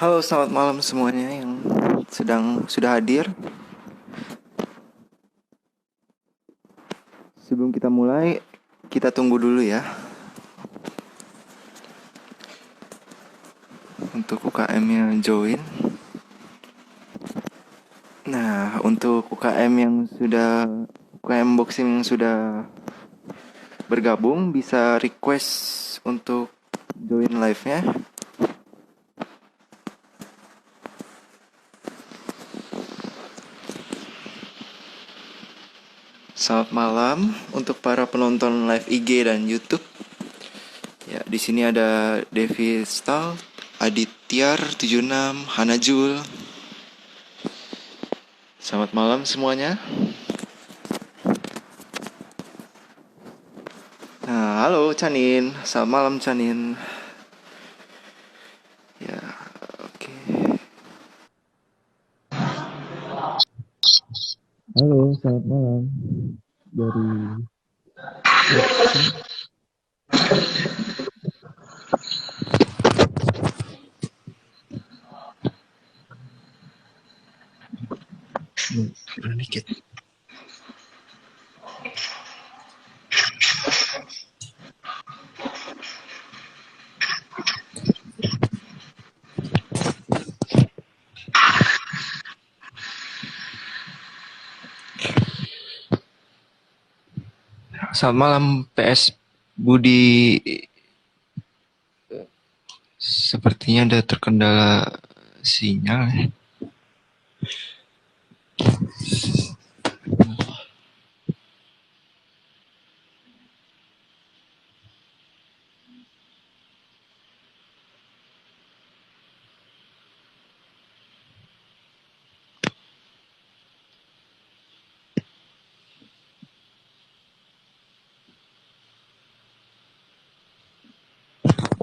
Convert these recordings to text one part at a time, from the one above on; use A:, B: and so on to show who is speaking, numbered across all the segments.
A: Halo, selamat malam semuanya yang sudah hadir. Sebelum kita mulai, kita tunggu dulu ya untuk UKM-nya join. Nah, untuk UKM boxing yang sudah bergabung bisa request untuk join live-nya. Selamat malam untuk para penonton live IG dan YouTube. Ya, di sini ada Devi Stal, Adityar 76, Hanajul. Selamat malam semuanya. Nah, halo Canin. Selamat malam Canin. Ya, oke.
B: Halo, selamat malam dari
A: Dikit. Selamat malam PS Budi. Sepertinya ada terkendala sinyal ya.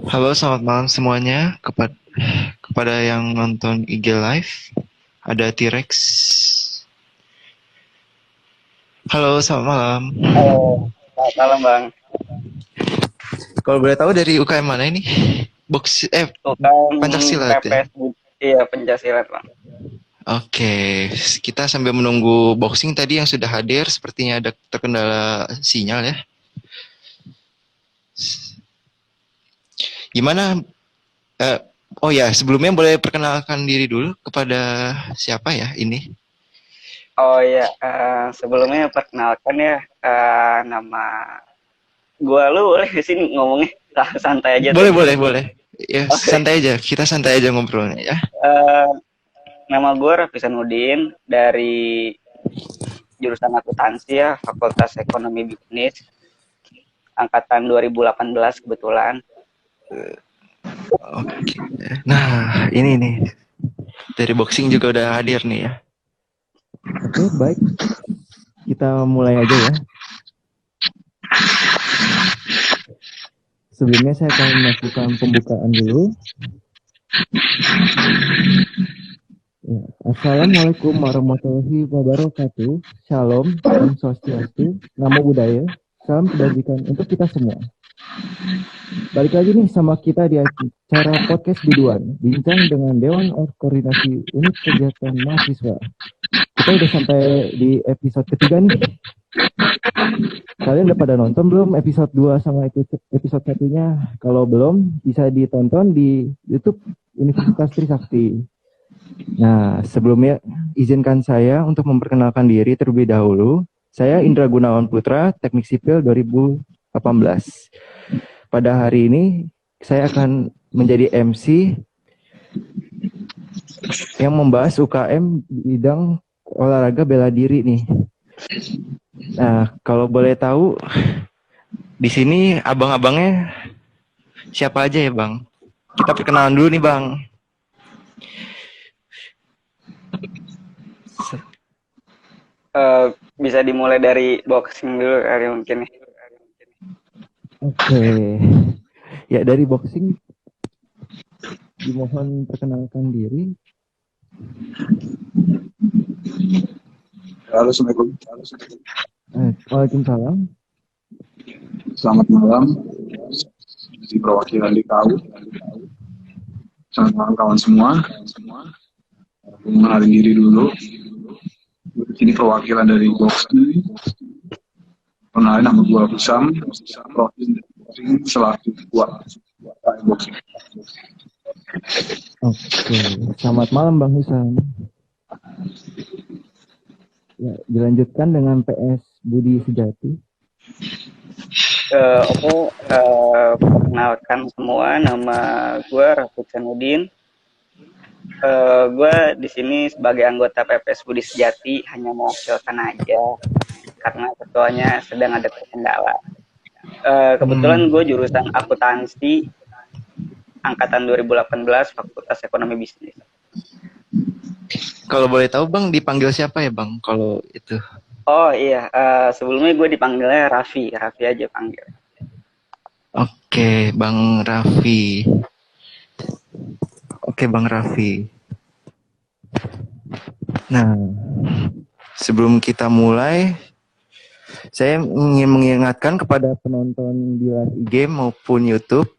A: Halo, selamat malam semuanya kepada yang nonton IG Live. Ada T-Rex. Halo, selamat malam.
C: Halo, selamat malam Bang.
A: Kalau boleh tahu dari UKM mana ini?
C: UKM
A: Pencaksilat ya?
C: PPS iya Pencaksilat Bang.
A: Oke, kita sambil menunggu boxing tadi yang sudah hadir, sepertinya ada terkendala sinyal ya. Gimana? Oh ya, sebelumnya boleh perkenalkan diri dulu kepada siapa ya ini?
C: Oh iya, sebelumnya perkenalkan ya, nama gua lu boleh di sini ngomongnya santai aja tuh.
A: Boleh. Ya,
C: Oke.
A: santai aja. Kita santai aja ngobrolnya ya.
C: Eh, Nama gua Raffi Sanudin dari jurusan akuntansi ya, Fakultas Ekonomi Bisnis, angkatan 2018 kebetulan.
A: Oke. Nah, ini nih. Dari boxing juga udah hadir nih ya.
B: Oke, baik. Kita mulai aja ya. Sebelumnya saya akan melakukan pembukaan dulu. Ya. Assalamualaikum warahmatullahi wabarakatuh. Shalom, Om Swastiastu, Namo Buddhaya, salam kebajikan untuk kita semua. Balik lagi nih sama kita di acara podcast Biduan, bincang dengan Dewan Koordinasi Unit Kegiatan Mahasiswa. Kita udah sampai di episode ketiga nih. Kalian udah pada nonton belum episode 2 sama episode 1-nya? Kalau belum, bisa ditonton di YouTube Universitas Trisakti. Nah, sebelumnya izinkan saya untuk memperkenalkan diri terlebih dahulu. Saya Indra Gunawan Putra, Teknik Sipil 2018. Pada hari ini, saya akan menjadi MC yang membahas UKM bidang olahraga bela diri nih. Nah, kalau boleh tahu, di sini abang-abangnya siapa aja ya, Bang? Kita perkenalan dulu nih, Bang.
C: Bisa dimulai dari boxing dulu kali mungkin nih.
B: Oke. Ya, dari boxing dimohon perkenalkan diri.
D: Halo, Assalamualaikum.
B: Waalaikumsalam.
D: Selamat malam. Di perwakilan DKU. Selamat malam kawan semua. Mengenalin diri dulu. Di sini perwakilan dari boxing. Kenalin nama gue Husam. Profil boxing selaku ketua boxing.
B: Oke, selamat malam Bang Husam. Ya, dilanjutkan dengan PS Budi Sejati.
C: Perkenalkan semua, nama gue Raffi Sanudin. Gue di sini sebagai anggota PPS Budi Sejati hanya mewakilkan aja karena ketuanya sedang ada kendala. Kebetulan gue jurusan akuntansi angkatan 2018 Fakultas Ekonomi Bisnis.
A: Kalau boleh tahu Bang dipanggil siapa ya Bang kalau itu?
C: Oh iya, sebelumnya gue dipanggilnya Raffi aja panggil.
A: Oke, Bang Raffi. Nah, sebelum kita mulai, saya ingin mengingatkan kepada penonton di live IG maupun YouTube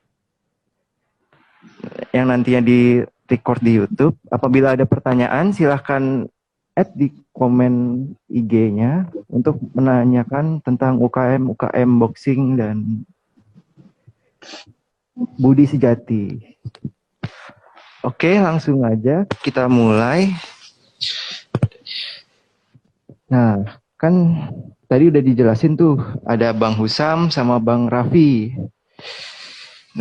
A: yang nantinya di record di YouTube. Apabila ada pertanyaan, silahkan add di komen IG-nya untuk menanyakan tentang UKM boxing dan Budi Sejati. Oke, langsung aja kita mulai. Nah, kan tadi udah dijelasin tuh, ada Bang Husam sama Bang Raffi.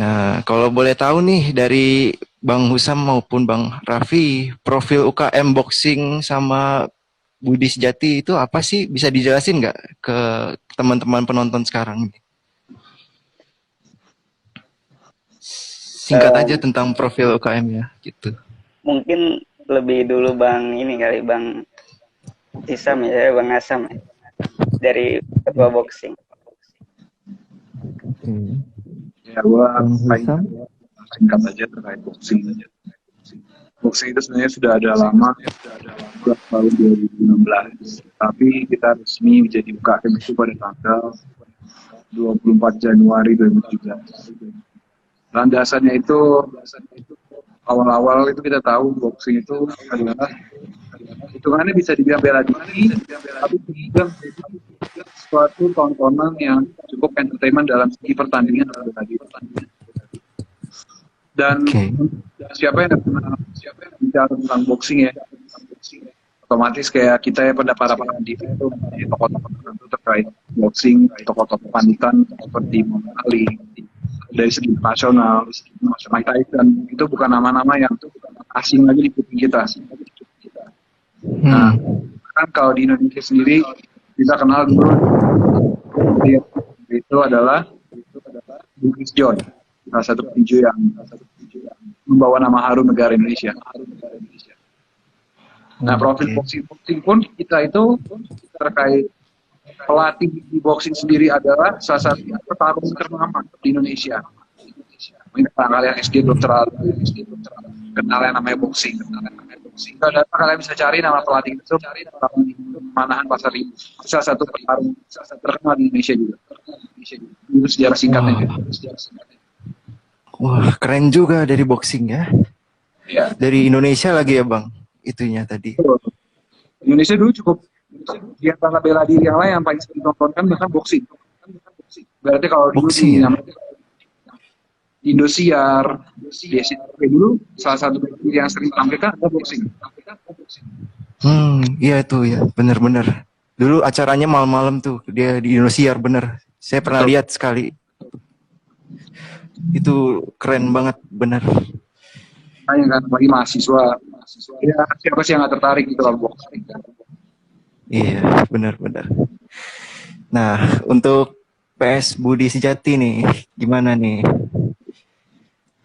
A: Nah, kalau boleh tahu nih dari Bang Husam maupun Bang Raffi, profil UKM boxing sama Budi Sejati itu apa sih? Bisa dijelasin nggak ke teman-teman penonton sekarang? Singkat aja tentang profil UKM ya, gitu.
C: Mungkin lebih dulu Bang ini kali Bang Isam ya, Bang Asam ya, dari ketua boxing.
B: Oke.
D: Ya, gue
B: Bang
D: singkat aja terkait boxing. Boxing itu sebenarnya sudah ada lama, tahun 2016. Tapi kita resmi menjadi UKM itu pada tanggal 24 Januari 2017. Landasannya itu awal-awal itu kita tahu boxing itu adalah hitungannya bisa dibilang bela diri, tapi juga suatu tontonan yang cukup entertainment dalam segi pertandingan atau bela diri. Dan siapa yang bicara tentang boxing ya, otomatis kayak kita ya pada para pandit itu tokoh-tokoh tertentu terkait boxing, tokoh-tokoh panutan seperti Muhammad Ali. Dari segi nasional, Mike Tyson itu bukan nama-nama yang asing lagi di kuping kita. Nah, kan kalau di Indonesia sendiri kita kenal dulu dia itu adalah Bugis John, salah satu petinju yang membawa nama harum negara Indonesia. Nah, profil boxing pun kita itu terkait pelatih di boxing sendiri adalah salah satu petarung ternama di Indonesia. Mungkin kalian SD Dr. kenal yang namanya boxing. Kalian bisa cari nama pelatih itu Manahan Pasar Ibu. Salah satu petarung terkenal di Indonesia juga. Itu sejarah singkatnya.
A: Wah, keren juga dari boxing ya.
D: Ya.
A: Dari Indonesia lagi ya Bang, itunya tadi.
D: Indonesia dulu cukup di antara bela diri yang lain yang paling sering ditontonkan bahkan boxing. Berarti kalau dulu di Indosiar, dulu salah satu yang sering tampilkan adalah boxing.
A: Iya tuh ya, benar-benar. Dulu acaranya malam-malam tuh, dia di Indosiar bener. Saya pernah lihat sekali. Itu keren banget, bener.
D: Hanya kan bagi mahasiswa, ya siapa sih yang nggak tertarik gitu kalau boxing?
A: Iya, benar-benar. Nah, untuk PS Budi Sejati nih, gimana nih?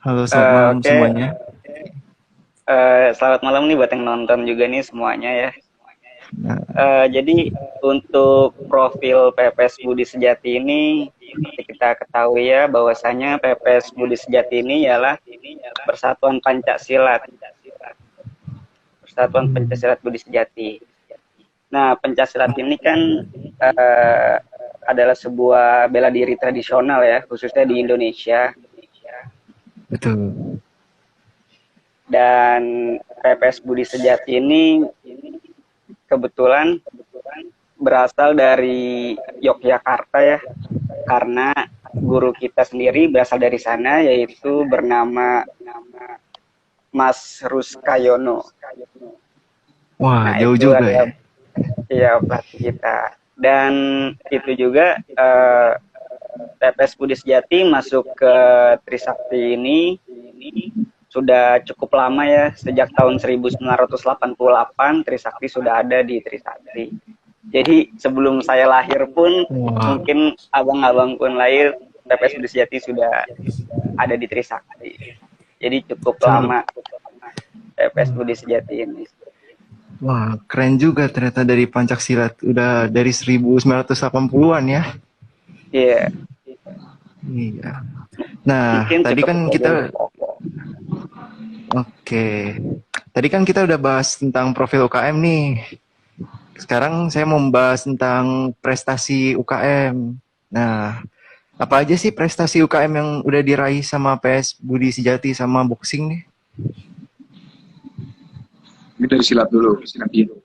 A: Halo, selamat malam semuanya.
C: Selamat malam nih buat yang nonton juga nih semuanya ya. Jadi untuk profil PPS Budi Sejati ini kita ketahui ya bahwasanya PPS Budi Sejati ini ialah Persatuan Pancasilat. Persatuan Pancasilat Budi Sejati. Nah, Pancasilat ini kan adalah sebuah bela diri tradisional ya, khususnya di Indonesia.
A: Betul.
C: Dan PPS Budi Sejati ini kebetulan berasal dari Yogyakarta ya, karena guru kita sendiri berasal dari sana, yaitu bernama Mas Ruskayono.
A: Wah,
C: Nah,
A: jauh
C: itu
A: juga ya.
C: adalah ya pelatih kita. Dan itu juga PPS Budi Sejati masuk ke Trisakti ini sudah cukup lama ya, sejak tahun 1988 Trisakti sudah ada di Trisakti. Jadi sebelum saya lahir pun,
A: Wah,
C: mungkin abang-abang pun lahir, PPS Budi Sejati sudah ada di Trisakti. Jadi cukup
A: seru.
C: lama PPS Budi Sejati ini.
A: Wah, keren juga ternyata dari Pancaksilat. Udah dari 1980-an ya.
C: Iya,
A: Iya. Nah,
C: mungkin
A: tadi
C: cukup
A: kan
C: itu
A: kita,
C: dulu.
A: oke. Tadi kan kita udah bahas tentang profil UKM nih. Sekarang saya mau membahas tentang prestasi UKM. Nah, apa aja sih prestasi UKM yang udah diraih sama PS Budi Sejati sama boxing nih?
D: Ini dari silat dulu, silat dulu.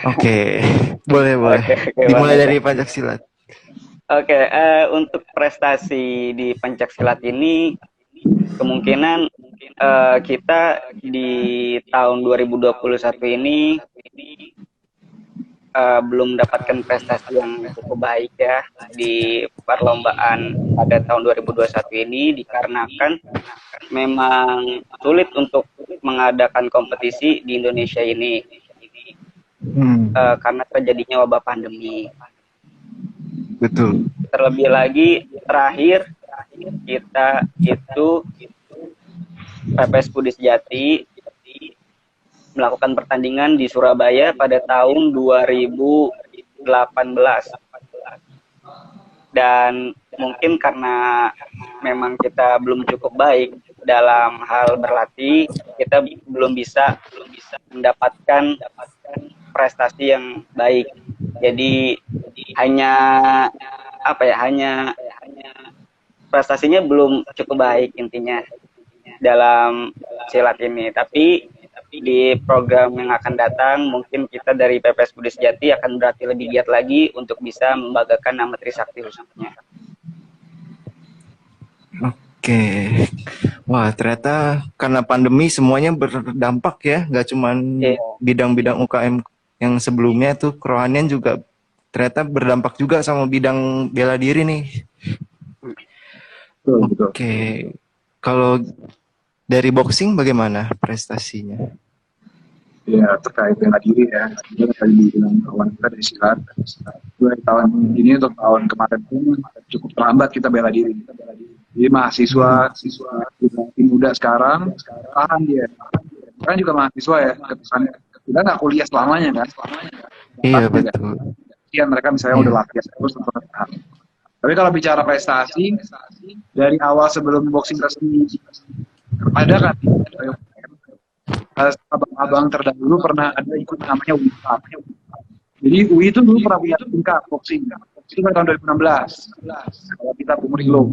A: Oke, boleh boleh.
C: Oke,
A: Dimulai
C: boleh.
A: dari Pancaksilat.
C: Oke, untuk prestasi di pencaksilat ini kemungkinan kita di tahun 2021 ini belum mendapatkan prestasi yang cukup baik ya di perlombaan pada tahun 2021 ini, dikarenakan memang sulit untuk mengadakan kompetisi di Indonesia ini karena terjadinya wabah pandemi.
A: Betul.
C: Terlebih lagi terakhir kita itu PPS Budi Sejati melakukan pertandingan di Surabaya pada tahun 2018. Dan mungkin karena memang kita belum cukup baik dalam hal berlatih, kita belum bisa mendapatkan prestasi yang baik. Jadi hanya hanya prestasinya belum cukup baik intinya dalam silat ini. Tapi di program yang akan datang mungkin kita dari PPS Budi Sejati akan berlatih lebih giat lagi untuk bisa membanggakan nama Trisakti khususnya.
A: Oke. Wah, ternyata karena pandemi semuanya berdampak ya, nggak cuman bidang-bidang UKM yang sebelumnya tuh, kerohanian juga ternyata berdampak juga sama bidang bela diri nih.
D: Betul.
A: Oke. Kalau dari boxing bagaimana prestasinya?
D: Ya, terkait bela diri ya. Kita tadi bilang kawan kita dari silat. Dari tahun ini untuk tahun kemarin pun cukup terlambat kita bela diri. Jadi mahasiswa tim muda sekarang tahan dia. Kan juga mahasiswa ya, kesannya. Kita nggak kuliah selamanya kan.
A: Iya, betul.
D: Iya, mereka misalnya udah latihan terus untuk tahan. Tapi kalau bicara prestasi, dari awal sebelum boxing resmi ada kan, abang-abang terdahulu pernah ada ikut namanya UI. Jadi UI itu dulu pernah punya tingkat boxing. Itu pada tahun 2016. Kalau kita umur belum.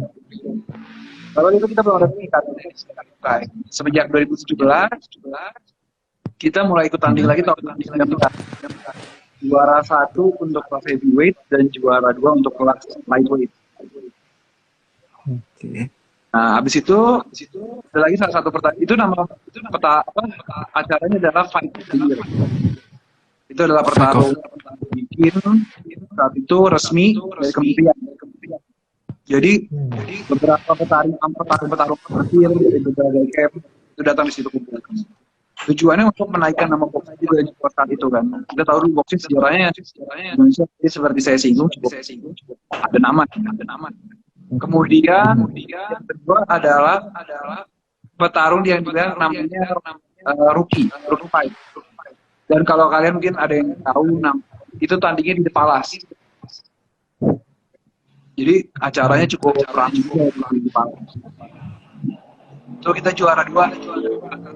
D: Kalau itu kita belum ada tingkat. Semenjak 2017, kita mulai ikut tanding lagi tahun 2019. Juara 1 untuk kelas heavyweight dan juara 2 untuk kelas lightweight.
A: Oke.
D: Nah, habis itu ada lagi salah satu pertandingan acaranya adalah Fight of the Year. Itu adalah pertarungan bikin saat itu resmi dari kementerian. Jadi beberapa petarung terakhir dari berbagai camp itu datang di situ kumpul. Tujuannya untuk menaikkan nama boxing juga di saat itu kan. Kita tahu dulu boxing sejarahnya Indonesia seperti saya singgung cukup ada nama. Kemudian yang kedua adalah petarung yang juga namanya rookie fight. Dan kalau kalian mungkin ada yang tahu itu tandingnya di The Palace. Jadi acaranya cukup ramai juga di The Palace. So kita juara 2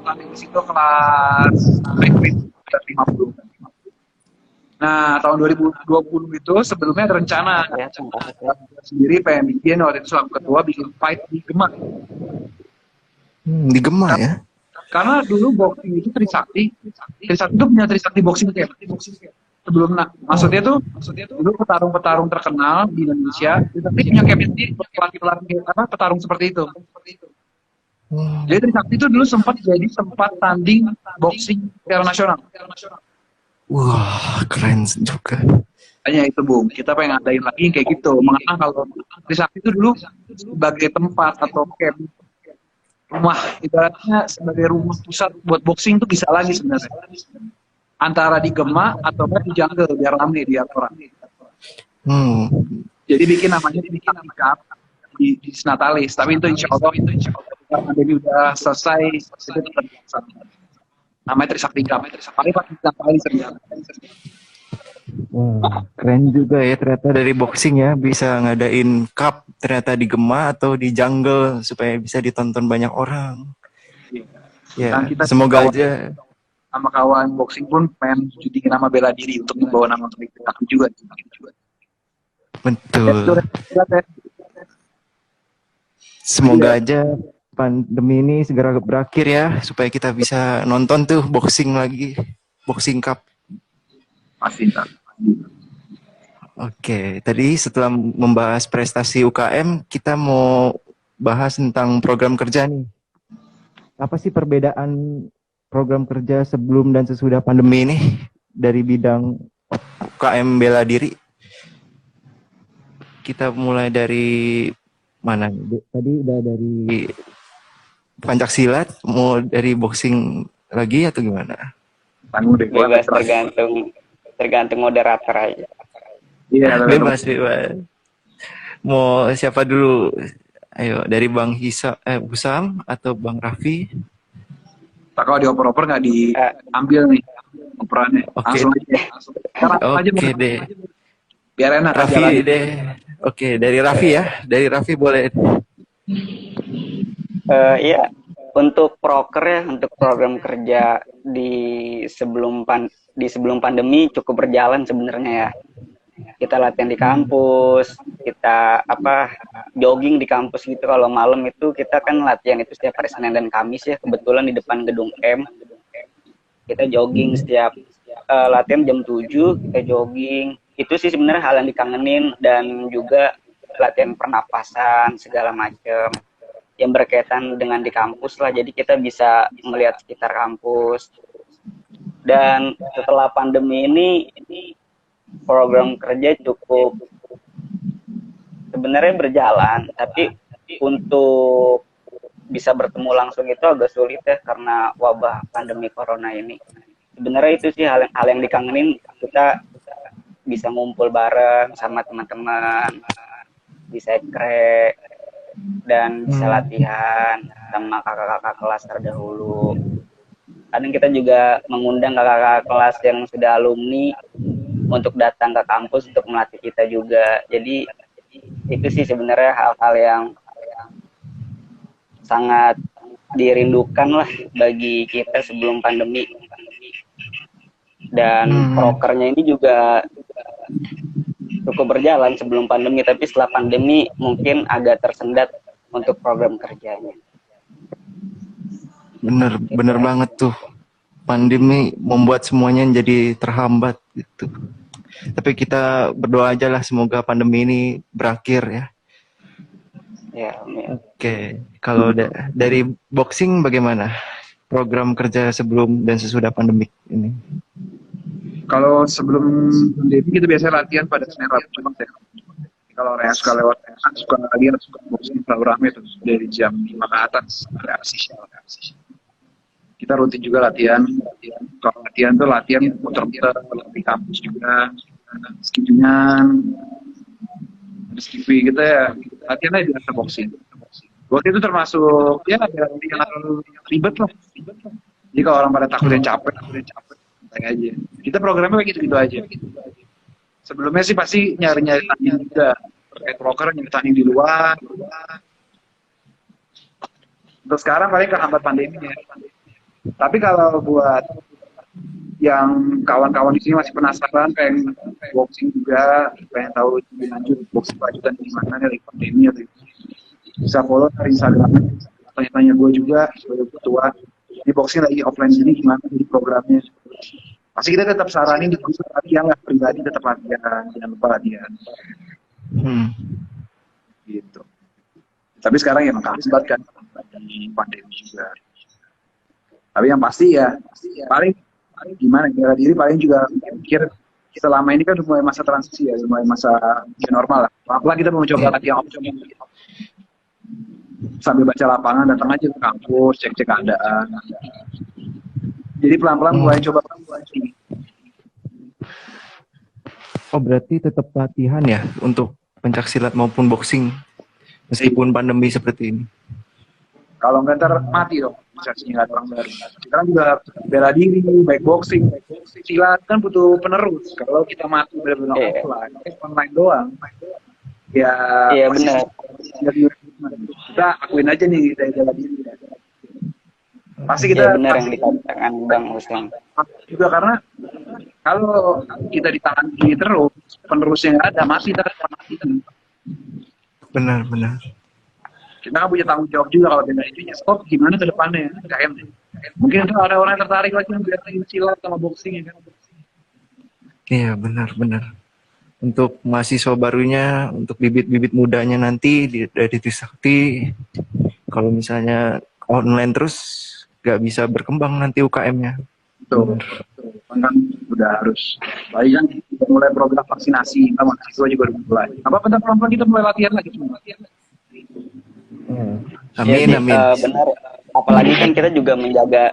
D: tanding di situ kelas 50. Nah, tahun 2020 itu sebelumnya ada rencana sendiri pengen bikin waktu itu selaku ketua bikin fight di Demak.
A: Di Gema ya.
D: Karena dulu boxing itu Trisakti itu punya Trisakti boxing camp. Sebelum maksudnya tuh dulu petarung-petarung terkenal di Indonesia, Trisakti punya camp sendiri buat pelatih-pelatih petarung seperti itu. Jadi Trisakti itu dulu sempat tanding boxing secara nasional.
A: Wah, keren juga.
D: Hanya itu Bung, kita pengen ngadain lagi kayak gitu. Mengenang kalau Trisakti itu dulu sebagai tempat atau camp rumah, ibaratnya sebagai rumah pusat buat boxing tuh bisa lagi sebenarnya. Antara di Gema atau di Jungle biar rame di orang. Jadi bikin namanya Trisakti Cup di Natalis. Tapi itu insya Allah pandemi udah selesai, itu tetap namanya Trisakti Cup. Paling pas di Natalis ternyata.
A: Wah, keren juga ya ternyata dari boxing ya bisa ngadain cup ternyata di Gema atau di Jungle supaya bisa ditonton banyak orang. Ya,
D: Dan kita
A: semoga aja
D: sama kawan boxing pun pengen judingin nama bela diri untuk membawa nama Trisakti juga.
A: betul. Semoga aja pandemi ini segera berakhir ya supaya kita bisa nonton tuh boxing lagi, boxing cup.
D: Pasti.
A: Oke, tadi setelah membahas prestasi UKM, kita mau bahas tentang program kerja nih. Apa sih perbedaan program kerja sebelum dan sesudah pandemi ini dari bidang UKM bela diri? Kita mulai dari mana? Tadi udah dari Pencaksilat, mau dari boxing lagi atau gimana?
D: Tanggung deh.
C: Bebas, tergantung moderator aja.
D: Iya,
A: Bebas. Mau siapa dulu? Ayo, dari Bang Husam atau Bang Raffi?
D: Kalau dioper-oper nggak diambil nih operannya.
A: Oke.
D: Langsung aja.
A: Oke deh.
D: Biar enak.
A: Raffi deh. Oke, dari Raffi ya. Dari Raffi boleh.
C: Iya, untuk proker ya, untuk program kerja di sebelum pandemi cukup berjalan sebenarnya ya. Kita latihan di kampus, kita jogging di kampus gitu. Kalau malam itu kita kan latihan itu setiap hari Senin dan Kamis ya, kebetulan di depan gedung M. Kita jogging setiap latihan jam 7, kita jogging. Itu sih sebenarnya hal yang dikangenin, dan juga latihan pernapasan segala macam yang berkaitan dengan di kampus lah. Jadi kita bisa melihat sekitar kampus. Dan setelah pandemi ini program kerja cukup sebenarnya berjalan, tapi untuk bisa bertemu langsung itu agak sulit ya karena wabah pandemi corona ini. Sebenarnya itu sih hal yang dikangenin, kita bisa ngumpul bareng sama teman-teman di sekre dan bisa latihan sama kakak-kakak kelas terdahulu. Kadang kita juga mengundang kakak-kakak kelas yang sudah alumni untuk datang ke kampus untuk melatih kita juga. Jadi itu sih sebenarnya hal-hal yang sangat dirindukan lah bagi kita sebelum pandemi. Dan prokernya ini juga cukup berjalan sebelum pandemi, tapi setelah pandemi mungkin agak tersendat untuk program kerjanya.
A: Bener banget tuh. Pandemi membuat semuanya jadi terhambat gitu. Tapi kita berdoa aja lah semoga pandemi ini berakhir ya.
C: Ya, amin.
A: Oke, kalau dari boxing bagaimana? Program kerja sebelum dan sesudah pandemi ini?
D: Kalau sebelum pandemi kita biasanya latihan pada Senin Rabu Jumat ya. Kalau orang yang suka lewat suka latihan suka boxing selalu rame tuh dari jam 5 ke atas reaksi. Kita rutin juga latihan. Kalau latihan tuh latihan muter-muter di kampus juga, skippingan, skipping kita ya latihannya biasa boxing. Boxing itu termasuk ya ada yang ribet lah. Jadi kalau orang pada takut yang capek aja. Kita programnya kayak gitu-gitu aja. Sebelumnya sih pasti nyari-nyari tanding juga. Terkait broker nyari tanding di luar. Untuk sekarang paling kehambat pandeminya. Tapi kalau buat yang kawan-kawan di sini masih penasaran pengen boxing juga, pengen tahu lebih lanjut boxing lanjutan di mana dari pandemi atau bisa follow dari Instagram tanya-tanya gue juga sebagai ketua. Di boxing lagi offline ini gimana jadi programnya? Pasti kita tetap saranin di grup latihan lah, pribadi tetap latihan, jangan lupa latihan. Gitu. Tapi sekarang emang akibat kan di pandemi juga. Tapi yang pasti ya paling gimana bela diri paling juga mikir selama ini kan udah mulai masa transisi ya, mulai masa new normal lah. Pelan-pelan kita mau mencoba latihan offline. Sambil baca lapangan, datang aja ke kampus, cek-cek keadaan. Jadi pelan-pelan mulai coba.
A: Oh, berarti tetap latihan ya untuk pencak silat maupun boxing meskipun pandemi seperti ini.
D: Kalau nggak ntar mati dong, sesinya nggak ada orang baru. Sekarang juga bela diri, baik boxing, silat kan butuh penerus. Kalau kita mati benar-benar offline, online doang, ya
C: Iya benar.
D: kita akuin aja nih dari bela diri. Pasti
C: Iya
D: kita
C: benar yang dikatakan Bang Husam.
D: juga karena kalau kita ditahan gini terus, penerusnya nggak ada, mati mati.
A: Benar.
D: Kita kan punya tanggung jawab juga kalau bela dirinya stop gimana ke depannya, mungkin itu ada orang yang tertarik lagi belajar silat sama boxing ya kan.
A: Iya, benar. Untuk mahasiswa barunya, untuk bibit-bibit mudanya nanti dari Trisakti, kalau misalnya online terus nggak bisa berkembang nanti UKM-nya.
D: Betul. Kan udah harus. Baik kan kita mulai program vaksinasi, kita mahasiswa juga udah mulai. Apa bentar pelan-pelan kita mulai latihan lagi semua.
A: Amin.
C: Benar. Apalagi kan kita juga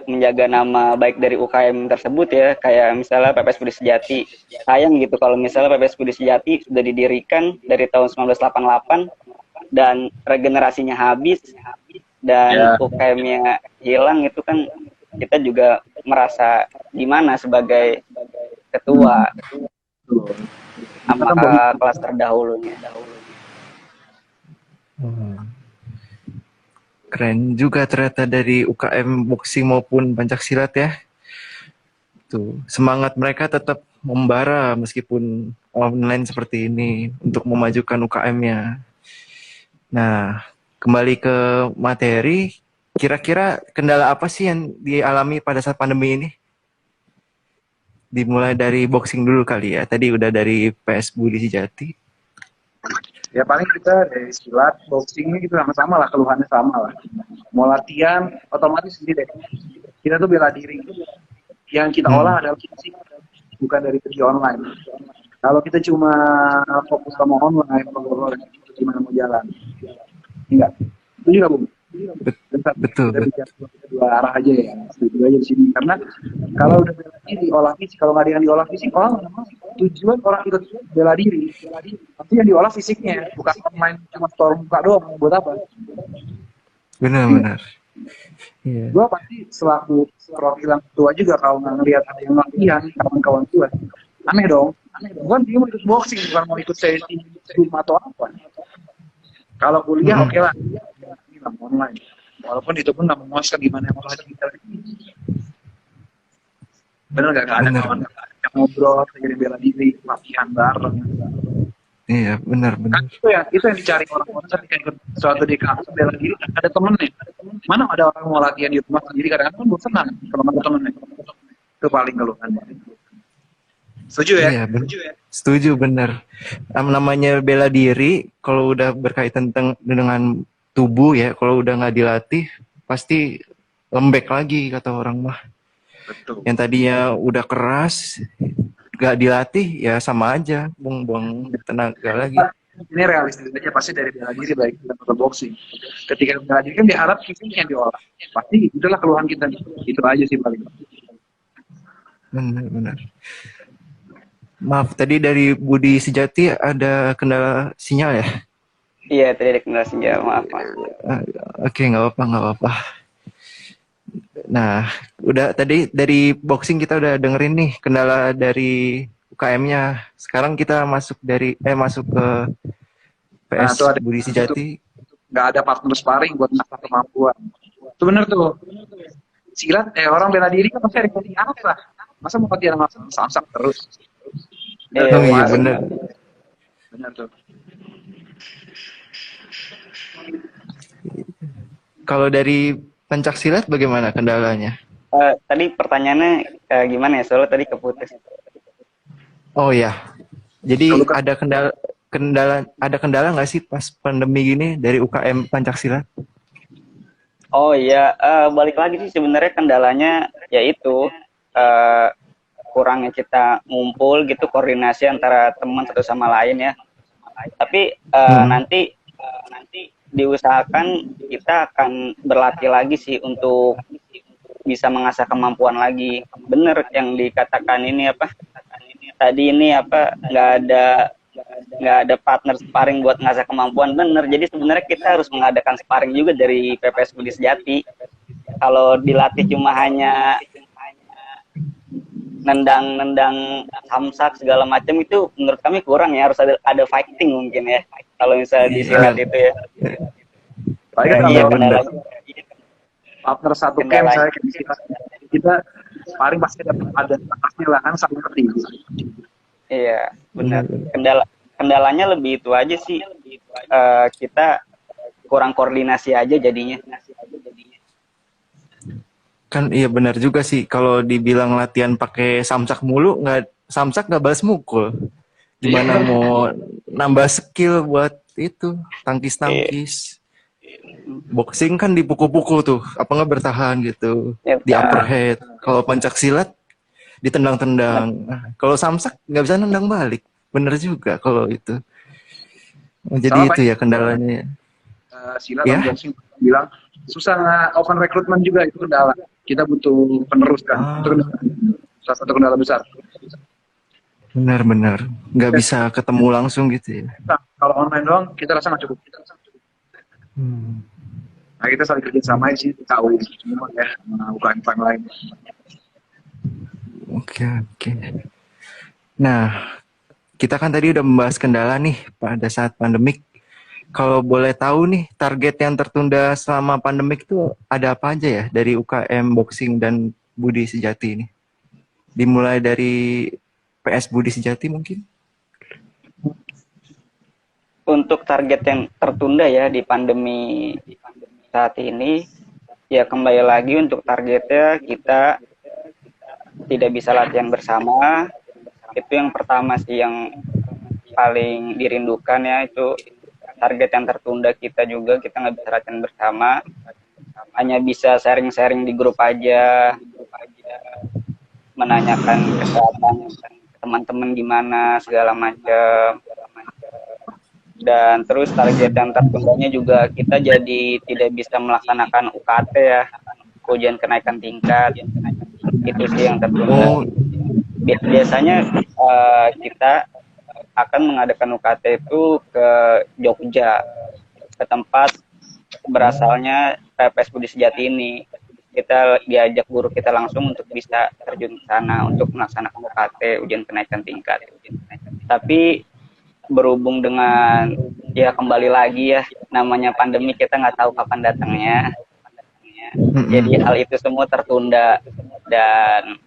C: menjaga nama baik dari UKM tersebut ya, kayak misalnya PPS Budi Sejati. Sayang gitu kalau misalnya PPS Budi Sejati sudah didirikan dari tahun 1988 dan regenerasinya habis dan UKM-nya hilang, itu kan kita juga merasa gimana sebagai ketua sama kelas terdahulunya.
A: Keren juga ternyata dari UKM boxing maupun pencaksilat ya. Tuh, semangat mereka tetap membara meskipun online seperti ini untuk memajukan UKM-nya. Nah, kembali ke materi, kira-kira kendala apa sih yang dialami pada saat pandemi ini? Dimulai dari boxing dulu kali ya. Tadi udah dari PS Budi Sejati.
D: Ya paling kita dari silat, boxingnya gitu sama-sama lah, keluhannya sama lah. Mau latihan, otomatis sendiri deh. Kita tuh bela diri. Yang kita olah adalah fisik, bukan dari segi online. Kalau kita cuma fokus sama online, gimana mau jalan? Enggak. Itu juga, Bung.
A: Betul.
D: Dua arah aja ya, setuju aja di sini. Karena kalau udah bela diri, olah fisik, kalau nggak ada yang diolah fisik, orang tujuan orang ikut bela diri, tapi yang diolah fisiknya, bukan online cuma store muka doang. Buat apa?
A: Benar. Iya.
D: Gue pasti selaku perwakilan ketua juga kalau nggak ngelihat ada yang latihan kawan-kawan gue, aneh dong. Bukan dia mau ikut boxing, bukan mau ikut sesi Zoom atau apa. Kalau kuliah oke lah, online. Walaupun itu pun nggak memuaskan gimana yang orang kita. Bener nggak ada kawan yang ngobrol, jadi bela diri, latihan bareng.
A: Iya, benar.
D: Kan itu yang dicari orang-orang ketika ikut suatu di kampus bela diri, ada temennya. Mana ada orang mau latihan di rumah sendiri, kadang-kadang bosan kalau ada temennya. Itu paling keluhan. Setuju ya?
A: Iya, setuju, benar. Namanya bela diri, kalau udah berkaitan dengan tubuh ya, kalau udah nggak dilatih, pasti lembek lagi kata orang mah.
D: Betul.
A: Yang tadinya udah keras, nggak dilatih, ya sama aja, buang-buang tenaga lagi.
D: Ini realistis aja, pasti dari bela diri baik kita atau boxing. Ketika bela diri kan diharap fisiknya diolah. Pasti itulah keluhan kita. Itu aja sih paling.
A: Benar. Maaf, tadi dari Budi Sejati ada kendala sinyal ya?
C: Iya, tadi ada kendala sinyal, maaf.
A: Oke, nggak apa-apa. Nah, udah tadi dari boxing kita udah dengerin nih kendala dari UKM-nya. Sekarang kita masuk ke PS Budi Sejati.
D: Nggak ada partner sparring buat mengasah kemampuan. Itu bener tuh. Silat, orang bela diri kan pasti ada yang lah. Masa mau latihan sama samsak terus?
A: Iya, bener. Bener
D: tuh.
A: Kalau dari pencak silat bagaimana kendalanya?
C: Tadi pertanyaannya gimana ya? Soalnya tadi keputus.
A: Oh ya, jadi
D: Kalau kan
A: ada kendala nggak sih pas pandemi gini dari UKM pencak silat?
C: Oh iya, balik lagi sih sebenarnya kendalanya yaitu eh, kurangnya kita ngumpul gitu, koordinasi antara teman satu sama lain ya. Tapi
A: Hmm.
C: nanti diusahakan kita akan berlatih lagi sih untuk bisa mengasah kemampuan lagi. Bener yang dikatakan ini apa? Tadi ini apa? Nggak ada partner sparring buat ngasah kemampuan, bener. Jadi sebenarnya kita harus mengadakan sparring juga dari PPS Budi Sejati. Kalau dilatih cuma hanya nendang samsak segala macam itu menurut kami kurang ya, harus ada fighting mungkin ya kalau misalnya di silat itu ya.
D: paling
A: Ya,
D: kan
A: iya
C: Iya
D: kalau
A: benar.
D: partner satu camp
C: kendalanya
D: saya kita paling pasti ada pasti lah kan saling ngerti.
C: iya
A: Benar.
C: benar. Kendalanya lebih itu aja sih, kita kurang koordinasi aja jadinya.
A: Kan iya benar juga sih kalau dibilang latihan pakai samsak mulu nggak balas mukul. Gimana mau nambah skill buat itu tangkis-tangkis. Boxing kan dipukul-pukul tuh, apa nggak bertahan gitu,
C: Ya,
A: di upper head. Kalau pencak silat ditendang-tendang. Nah, kalau samsak nggak bisa nendang balik. Bener juga kalau itu. Jadi
D: Sama
A: itu
D: Pak,
A: ya kendalanya.
D: silat
A: Ya.
D: atau boxing bilang susah open recruitment juga itu kendala. Kita butuh penerus kan. Itu
A: Ah,
D: salah satu kendala besar.
A: benar-benar nggak bisa ketemu langsung gitu ya.
D: Nah, kalau online doang kita rasa nggak cukup.
A: Hmm.
D: Nah, kita saling kerja sama sih tahu semua ya UKM lain.
A: Oke, oke. Nah, kita kan tadi udah membahas kendala nih pada saat pandemik. Kalau boleh tahu nih, target yang tertunda selama pandemik itu ada apa aja ya dari UKM Boxing dan Budi Sejati ini? Dimulai dari PS Budi Sejati mungkin?
C: Untuk target yang tertunda ya di pandemi saat ini, ya kembali lagi untuk targetnya kita tidak bisa latihan bersama. Itu yang pertama sih yang paling dirindukan ya, itu target yang tertunda kita juga, kita nggak bisa latihan bersama, hanya bisa sharing-sharing di grup aja, menanyakan kesehatan teman-teman gimana segala macam. Dan terus target yang tertundanya juga kita jadi tidak bisa melaksanakan UKT ya, ujian kenaikan tingkat, itu sih yang tertunda.
A: Oh,
C: Biasanya kita akan mengadakan UKT itu ke Jogja, ke tempat berasalnya PPS Budi Sejati ini. Kita diajak guru kita langsung untuk bisa terjun ke sana untuk melaksanakan UKT, ujian kenaikan tingkat. Tapi berhubung dengan ya kembali lagi ya, namanya pandemi kita nggak tahu kapan datangnya. Jadi hal itu semua tertunda dan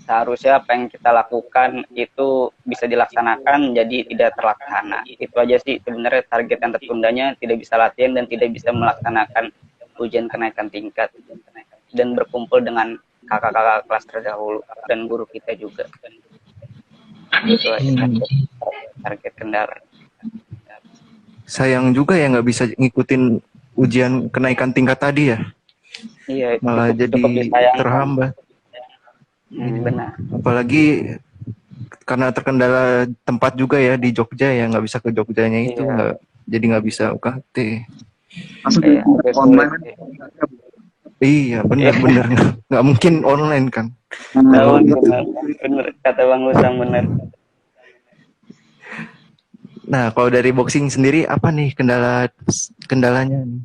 C: seharusnya apa yang kita lakukan itu bisa dilaksanakan jadi tidak terlaksana. Itu aja sih sebenarnya target yang tertundanya, tidak bisa latihan dan tidak bisa melaksanakan ujian kenaikan tingkat dan berkumpul dengan kakak-kakak kelas terdahulu dan guru kita juga. Itu aja target kendala.
A: sayang juga ya nggak bisa ngikutin ujian kenaikan tingkat tadi ya.
C: Iya,
A: Malah
C: cukup
A: jadi
C: disayangkan.
A: terhambat.
C: Benar.
A: Apalagi karena terkendala tempat juga ya di Jogja ya, nggak bisa ke Jogjanya itu,
C: Iya.
A: jadi nggak bisa UKT.
D: Langsung
C: Iya, agak
D: online
C: sulit sih.
A: Iya benar-benar nggak mungkin online kan.
C: Tahu,
A: Kalau gitu.
C: benar kata Bang Usang, benar.
A: Nah kalau dari boxing sendiri apa nih kendalanya nih?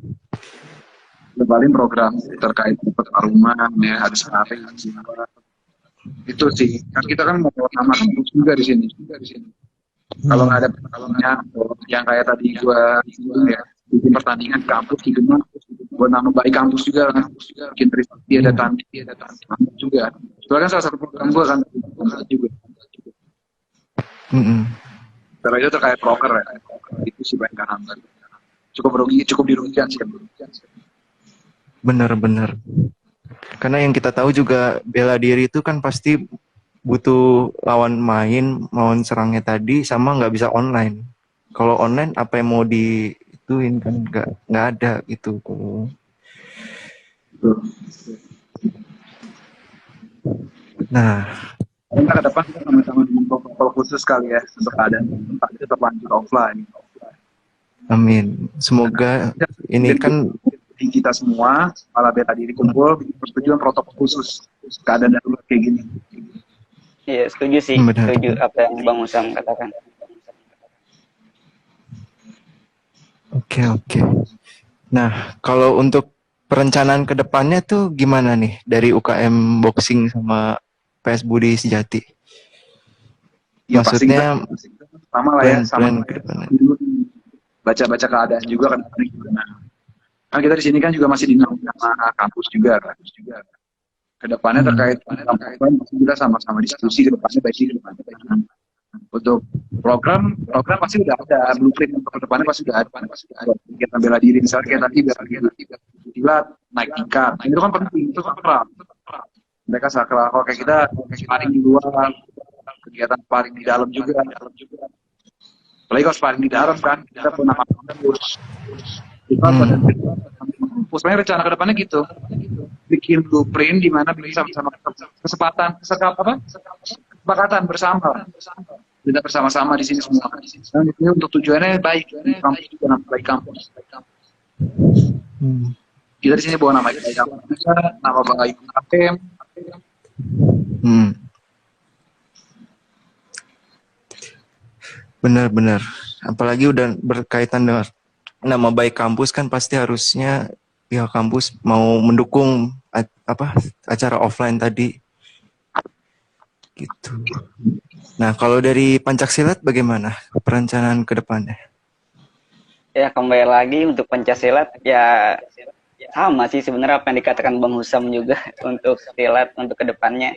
D: paling program terkait pertarungan ya ada sparring itu sih kan kita kan mau nama kampus juga di sini kalau nggak ada pertarungannya yang kayak tadi gua ya bikin pertandingan di kampus di Gemma buat nama baik kampus juga kan bikin Trisakti ada kampus juga itu kan salah satu program gua kan juga
A: Mm-mm.
D: terus itu terkait proker ya itu sih banyak hambat cukup dirugikan sih.
A: Bener-bener. Karena yang kita tahu juga bela diri itu kan pasti butuh lawan main, lawan serangnya tadi, sama nggak bisa online. Kalau online apa yang mau diituin kan nggak ada gitu. Nah,
D: Kita ke depan kita sama-sama dengan protokol khusus kali ya untuk keadaan tempat itu tetap lanjut offline.
A: amin. Semoga ini kan
D: Di kita semua, kepala bela diri kumpul, bikin persetujuan protokol khusus keadaan darurat kayak gini.
C: Iya, setuju sih.
A: Benar.
C: Setuju apa yang Bang Usam katakan.
A: Oke. Nah, kalau untuk perencanaan ke depannya tuh gimana nih dari UKM Boxing sama PS Budi Sejati?
D: Ya pasti
A: Maksudnya
D: kita sama lah ya,
A: plan
D: sama
A: ke depannya.
D: baca-baca keadaan juga kan gimana. Kan kita di sini kan juga masih dinamik sama kampus juga. Kedepannya terkait pasti kita sama-sama diskusi kedepannya baik. Untuk program pasti udah ada blueprint untuk kedepannya pasti udah ada. Kegiatan bela diri misalnya kayak tadi bela diri silat naik tingkat. Nah, itu kan penting, itu sakral. Mereka sakral. Kalau kayak kita sparring di luar, kegiatan sparring di dalam juga. Apalagi kalau sparring di dalam kan kita punya nama kampus. Sebenarnya rencana kedepannya gitu, bikin blueprint di mana bisa sama kesepakatan bersama, kita bersama-sama di sini semua. Dan ini untuk tujuannya baik, kampus juga nama baik kampus. Kita di sini bawa nama baik kampus, nama baik UKM.
A: Benar-benar. Apalagi udah berkaitan dengan nama baik kampus kan pasti harusnya pihak kampus mau mendukung acara offline tadi gitu. Nah, kalau dari Pancaksilat bagaimana perencanaan ke depannya?
C: Ya, kembali lagi untuk Pencaksilat ya sama sih sebenarnya apa yang dikatakan Bang Husam juga untuk silat untuk kedepannya.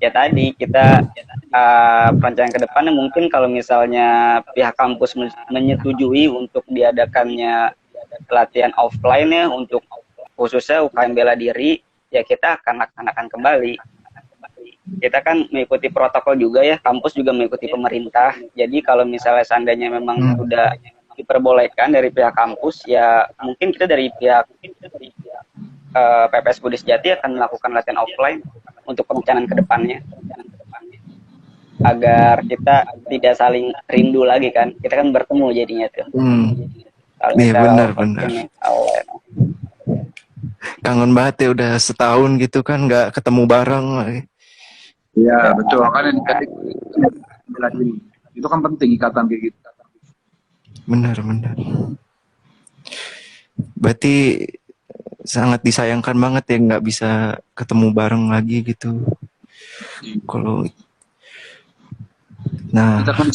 C: Ya tadi kita perencanaan ke depannya mungkin kalau misalnya pihak kampus menyetujui untuk diadakannya pelatihan offline ya untuk khususnya UKM bela diri, ya kita akan laksanakan kembali. Kita kan mengikuti protokol juga ya, kampus juga mengikuti pemerintah. Jadi kalau misalnya seandainya memang sudah diperbolehkan dari pihak kampus, ya mungkin kita dari pihak PPS Budi Sejati akan melakukan latihan offline untuk perencanaan ke depannya. Agar kita tidak saling rindu lagi kan. Kita kan bertemu jadinya tuh.
A: Iya benar. Kangen banget ya udah setahun gitu kan nggak ketemu bareng.
D: Iya betul kan yang tadi bela diri itu kan penting ikatan kayak gitu.
A: Benar. Berarti sangat disayangkan banget ya nggak bisa ketemu bareng lagi gitu. Kalau
D: kita kan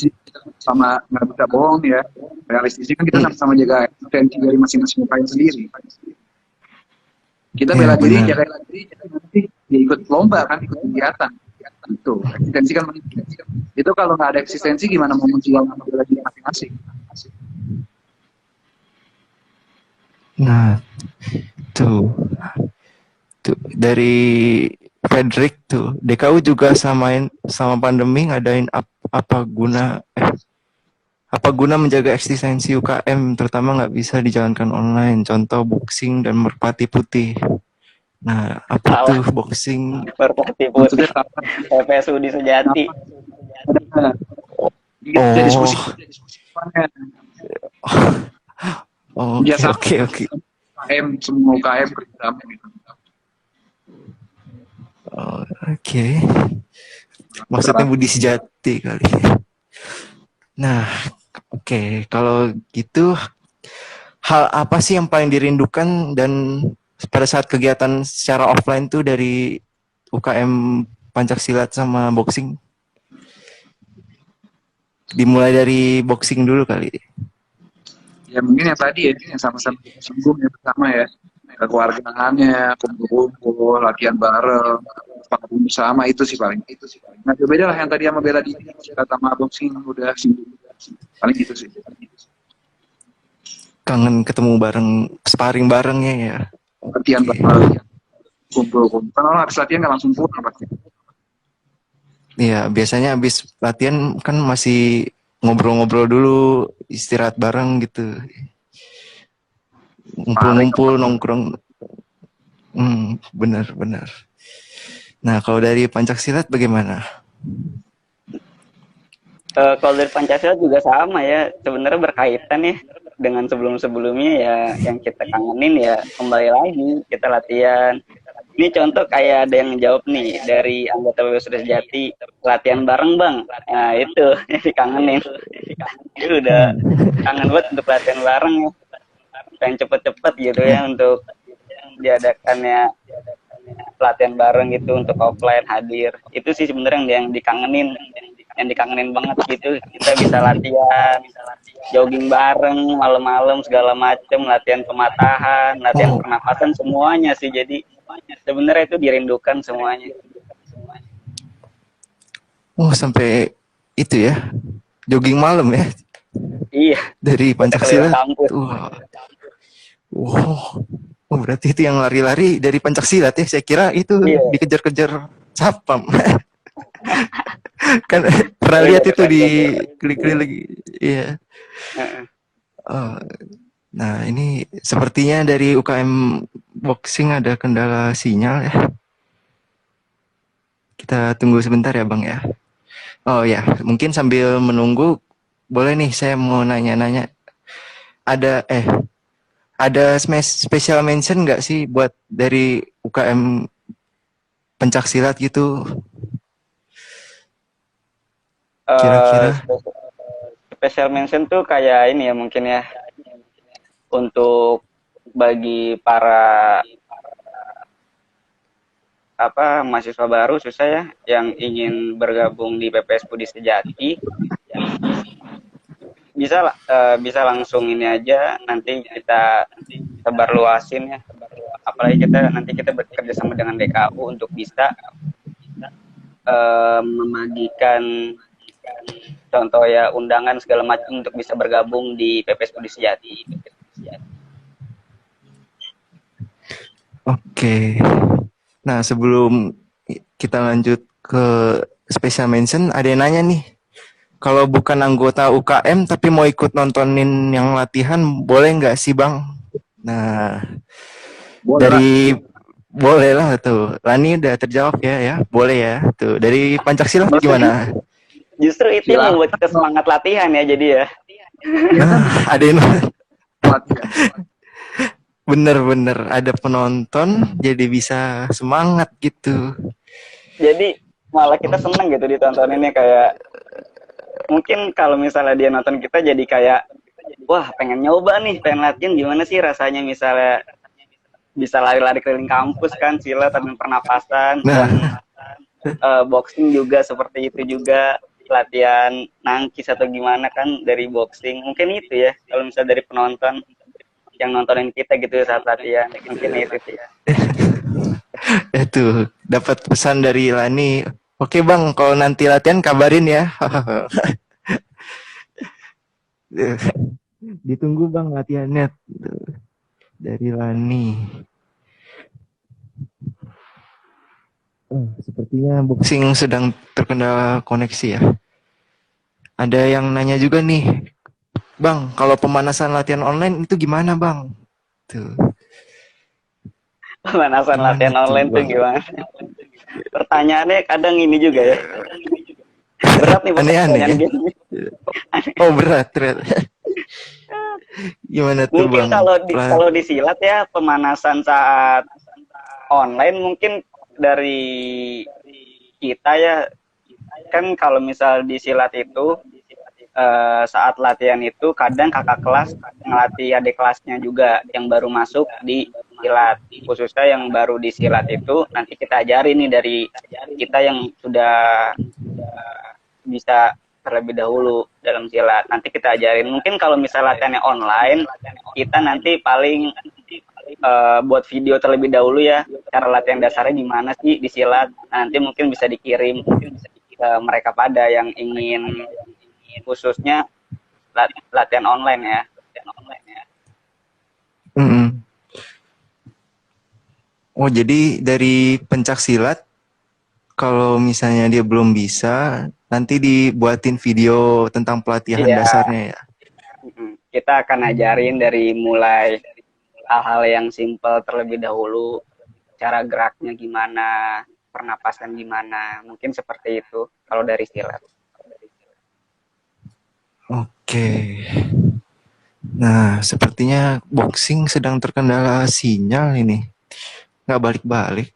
D: sama nggak bisa bohong ya, realistisnya kan kita sama-sama jaga eksistensi dari masing-masing UKM sendiri. Kita bela diri, jaga diri, nanti dia ikut lomba kan, ikut kegiatan. Itu eksistensi kan penting. Itu kalau nggak ada eksistensi gimana mau menjual nama bela diri masing-masing?
A: Nah, tuh dari Frederick tuh, DKU juga sama pandemi ngadain apa guna menjaga eksistensi UKM, terutama nggak bisa dijalankan online, contoh boxing dan merpati putih. Nah, apa tuh boxing?
C: Merpati putih, PPS Budi Sejati.
D: Diskusi.
A: Oke.
D: UKM, semua UKM bersama gitu.
A: Oke. Maksudnya Budi Sejati kali. Nah, oke. Kalau gitu, hal apa sih yang paling dirindukan dan pada saat kegiatan secara offline tuh dari UKM Pancaksilat sama boxing? Dimulai dari boxing dulu kali.
D: Ya mungkin yang tadi ya, yang sama-sama singgung ya bersama ya, kekeluargaannya, kumpul-kumpul, latihan bareng, sepakatan bersama itu sih paling. Nah beda lah yang tadi sama bela diri, kata sama boxing udah singgung, paling gitu sih.
A: kangen ketemu bareng, sparring barengnya ya.
D: latihan
A: Oke.
D: bareng, kumpul-kumpul. Kan orang habis latihan nggak langsung pulang pasti.
A: Iya, biasanya habis latihan kan masih ngobrol-ngobrol dulu, istirahat bareng gitu.
D: Paling
A: Ngumpul-ngumpul, nongkrong. Benar-benar. Nah, kalau dari Pancak Silat bagaimana?
C: Kalau dari Pancasila juga sama ya, sebenarnya berkaitan ya dengan sebelum-sebelumnya ya, yang kita kangenin ya kembali lagi kita latihan. Ini contoh kayak ada yang jawab nih dari anggota PPS Jati, latihan bareng bang. Nah itu yang dikangenin. Itu udah kangen banget untuk latihan bareng ya. Pengen cepet-cepet gitu ya untuk diadakannya pelatihan bareng gitu untuk offline hadir. Itu sih sebenarnya yang dikangenin banget gitu. Kita bisa latihan jogging bareng malam-malam segala macem, latihan pematahan, latihan
A: Oh,
C: pernapasan, semuanya sih. Jadi sebenarnya itu dirindukan semuanya.
A: sampai itu ya, jogging malam ya
C: Iya,
A: dari
C: kita keliling
A: Pancak Silat.
C: kampus.
A: Wah, wow. Oh, berarti itu yang lari-lari dari Pancak Silat ya. Saya kira itu
C: Iya,
A: dikejar-kejar sapam. Kan pernah
C: iya
A: lihat itu di
C: kejar-kejar.
A: klik-klik. Iya. Oh, nah, ini sepertinya dari UKM Boxing ada kendala sinyal ya. Kita tunggu sebentar ya, Bang ya. Oh ya, mungkin sambil menunggu, boleh nih saya mau nanya-nanya. Ada ada special mention nggak sih buat dari UKM Pencak Silat gitu,
C: Eh,
A: kira-kira?
C: special mention tuh kayak ini ya mungkin ya, untuk bagi para mahasiswa baru susah ya yang ingin bergabung di PPS Budi Sejati, bisa langsung ini aja, nanti kita sebar luasin ya, apalagi nanti kita bekerja sama dengan DKU untuk bisa membagikan contoh ya undangan segala macam untuk bisa bergabung di PPS Budi Sejati.
A: Oke. Nah, sebelum kita lanjut ke special mention, ada yang nanya nih. Kalau bukan anggota UKM tapi mau ikut nontonin yang latihan, boleh nggak sih, Bang? Nah,
D: Boleh lah.
A: dari boleh lah tuh. Lani udah terjawab ya. Boleh ya. Tuh, dari Pancak Silat gimana?
C: Justru itu yang
D: Silahkan
C: membuat kita semangat latihan ya, jadi ya.
D: ya kan
A: Ada yang
D: latihan.
A: bener-bener ada penonton jadi bisa semangat gitu.
C: Jadi malah kita seneng gitu ditontoninnya, kayak mungkin kalau misalnya dia nonton kita jadi kayak wah pengen nyoba nih, pengen latihan gimana sih rasanya misalnya bisa lari-lari keliling kampus kan, silat dan pernapasan, dan
A: Nah,
C: boxing juga seperti itu juga, latihan nangkis atau gimana kan dari boxing. Mungkin itu ya kalau misalnya dari penonton yang nontonin kita gitu saat latihan, mungkin itu sih.
A: itu dapat pesan dari Lani. Oke, Bang, kalau nanti latihan kabarin ya.
B: Ditunggu Bang latihannya
A: Dari Lani.
B: sepertinya
A: Boxing sedang terkendala koneksi ya. Ada yang nanya juga nih, Bang, kalau pemanasan latihan online itu gimana, Bang? Tuh,
C: Pemanasan
A: gimana
C: latihan
A: tuh,
C: online tuh
A: Bang?
C: gimana? Pertanyaannya kadang ini juga ya. Berat nih
A: Aneh-aneh
C: pertanyaan
A: ya?
C: gini.
A: Oh, berat. Gimana tuh,
C: Mungkin
A: Bang?
C: kalau di silat ya, pemanasan saat online mungkin dari kita ya, kan kalau misal di silat itu saat latihan itu kadang kakak kelas ngelatih adik kelasnya juga yang baru masuk di silat, khususnya yang baru di silat itu nanti kita ajarin nih dari kita yang sudah bisa terlebih dahulu dalam silat, nanti kita ajarin. Mungkin kalau misal latihannya online, kita nanti paling buat video terlebih dahulu ya, cara latihan dasarnya gimana sih di silat. Nanti mungkin bisa dikirim ke mereka pada yang ingin khususnya latihan online ya.
A: Mm-mm. Oh, jadi dari pencak silat, kalau misalnya dia belum bisa, nanti dibuatin video tentang pelatihan
C: Iya,
A: dasarnya ya.
C: kita akan ajarin dari mulai hal-hal yang simple terlebih dahulu, cara geraknya gimana, pernapasan gimana, mungkin seperti itu kalau dari silat.
A: Oke. Nah, sepertinya boxing sedang terkendala sinyal ini. Nggak balik-balik.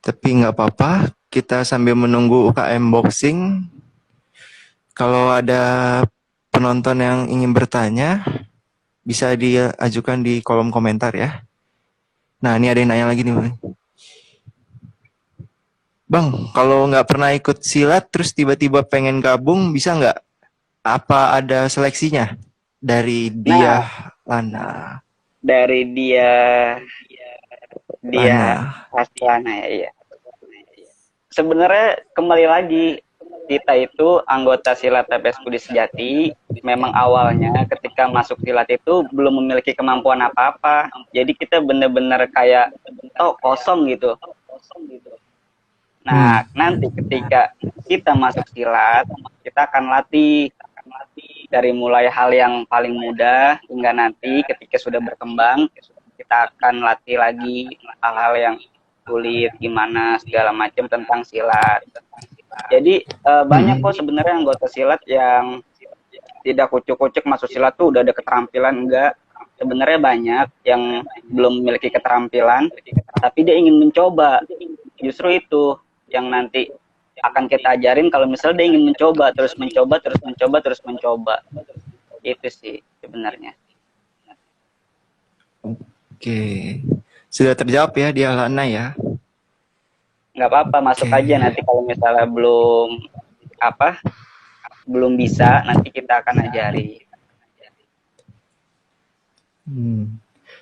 A: Tapi nggak apa-apa, kita sambil menunggu UKM boxing. Kalau ada penonton yang ingin bertanya, bisa diajukan di kolom komentar ya. Nah, ini ada yang nanya lagi nih, Bang. Bang, kalau nggak pernah ikut silat, terus tiba-tiba pengen gabung, bisa nggak? Apa ada seleksinya? Dari
C: Nah,
A: dia, Lana.
C: dari dia
A: Lana.
C: Aslana ya, iya. Sebenarnya kembali lagi, kita itu anggota silat PPS Budi Sejati, memang awalnya ketika masuk silat itu belum memiliki kemampuan apa-apa. Jadi kita benar-benar kayak kosong gitu. Nah, nanti ketika kita masuk silat, kita akan latih dari mulai hal yang paling mudah hingga nanti ketika sudah berkembang, kita akan latih lagi hal-hal yang sulit, gimana segala macam tentang silat. Jadi banyak kok sebenarnya anggota silat yang tidak kucuk-kucuk masuk silat tuh udah ada keterampilan, enggak. Sebenarnya banyak yang belum memiliki keterampilan, tapi dia ingin mencoba. Justru itu yang nanti akan kita ajarin kalau misalnya dia ingin mencoba, terus mencoba, terus mencoba, terus mencoba. Itu sih sebenarnya.
A: Oke. Sudah terjawab ya dia Lana ya.
C: Nggak apa-apa, masuk
A: Oke.
C: aja nanti kalau misalnya belum bisa, nanti kita akan ajari.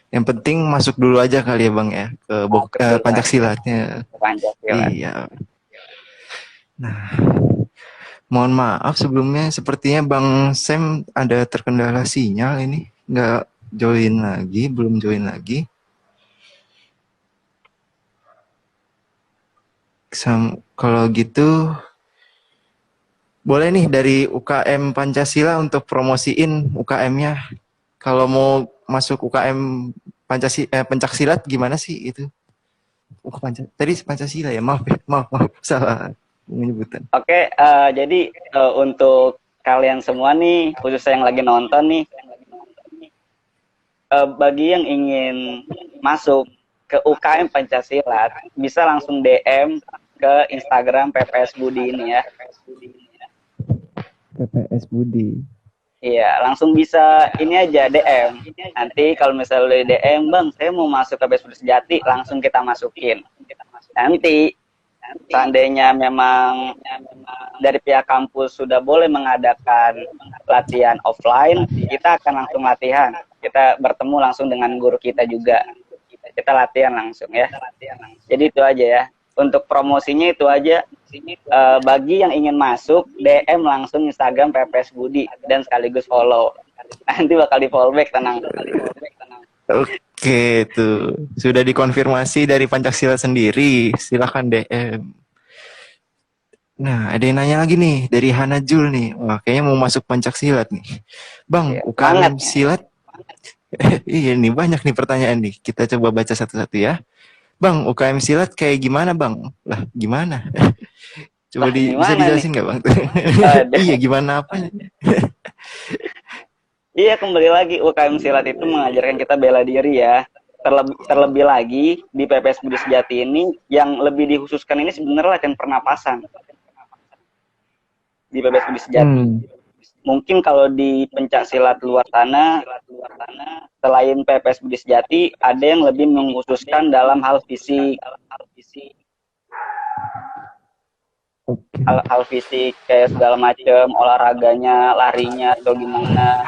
A: Yang penting masuk dulu aja kali ya Bang ya ke
C: Betul,
A: Pancak
C: Pancasila.
A: Iya. Nah, mohon maaf sebelumnya sepertinya Bang Sam ada terkendala sinyal ini. Nggak join lagi, belum join lagi. Kalau gitu boleh nih dari UKM Pancasila untuk promosiin UKM-nya. Kalau mau masuk UKM Pencaksilat gimana sih itu? Tadi Pancasila ya, maaf ya, maaf salah penyebutan.
C: Oke, jadi untuk kalian semua nih, khususnya yang lagi nonton nih, bagi yang ingin masuk ke UKM Pancasilat, bisa langsung DM ke Instagram PPS Budi ini ya.
B: PPS Budi.
C: Iya, langsung bisa ini aja DM. Nanti kalau misalnya di DM, Bang, saya mau masuk ke PPS Budi Sejati, langsung kita masukin. Nanti seandainya memang dari pihak kampus sudah boleh mengadakan latihan offline, kita akan langsung latihan. Kita bertemu langsung dengan guru kita juga. Kita latihan langsung ya. Jadi itu aja ya. Untuk promosinya itu aja. Bagi yang ingin masuk, DM langsung Instagram PPS Budi dan sekaligus follow. Nanti bakal di fallback, tenang.
A: Oke, tuh sudah dikonfirmasi dari Pancasila sendiri. Silakan DM. Nah, ada yang nanya lagi nih dari Hana Jul nih. Wah, kayaknya mau masuk Pancasilat nih. Bang, UKM silat. Iya nih, banyak nih pertanyaan nih. Kita coba baca satu-satu ya. Bang, UKM silat kayak gimana, Bang? Lah, gimana? Coba bisa dijelasin nggak, Bang? Iya, gimana apanya?
C: Iya, kembali lagi UKM silat itu mengajarkan kita bela diri ya. Terlebih lagi di PPS Budi Sejati ini yang lebih dikhususkan ini sebenarnya latihan pernapasan. Di PPS Budi Sejati. Mungkin kalau di pencak silat luar sana, selain PPS Budi Sejati, ada yang lebih mengkhususkan dalam hal fisik. Hal fisik kayak segala macam, olahraganya, larinya atau gimana.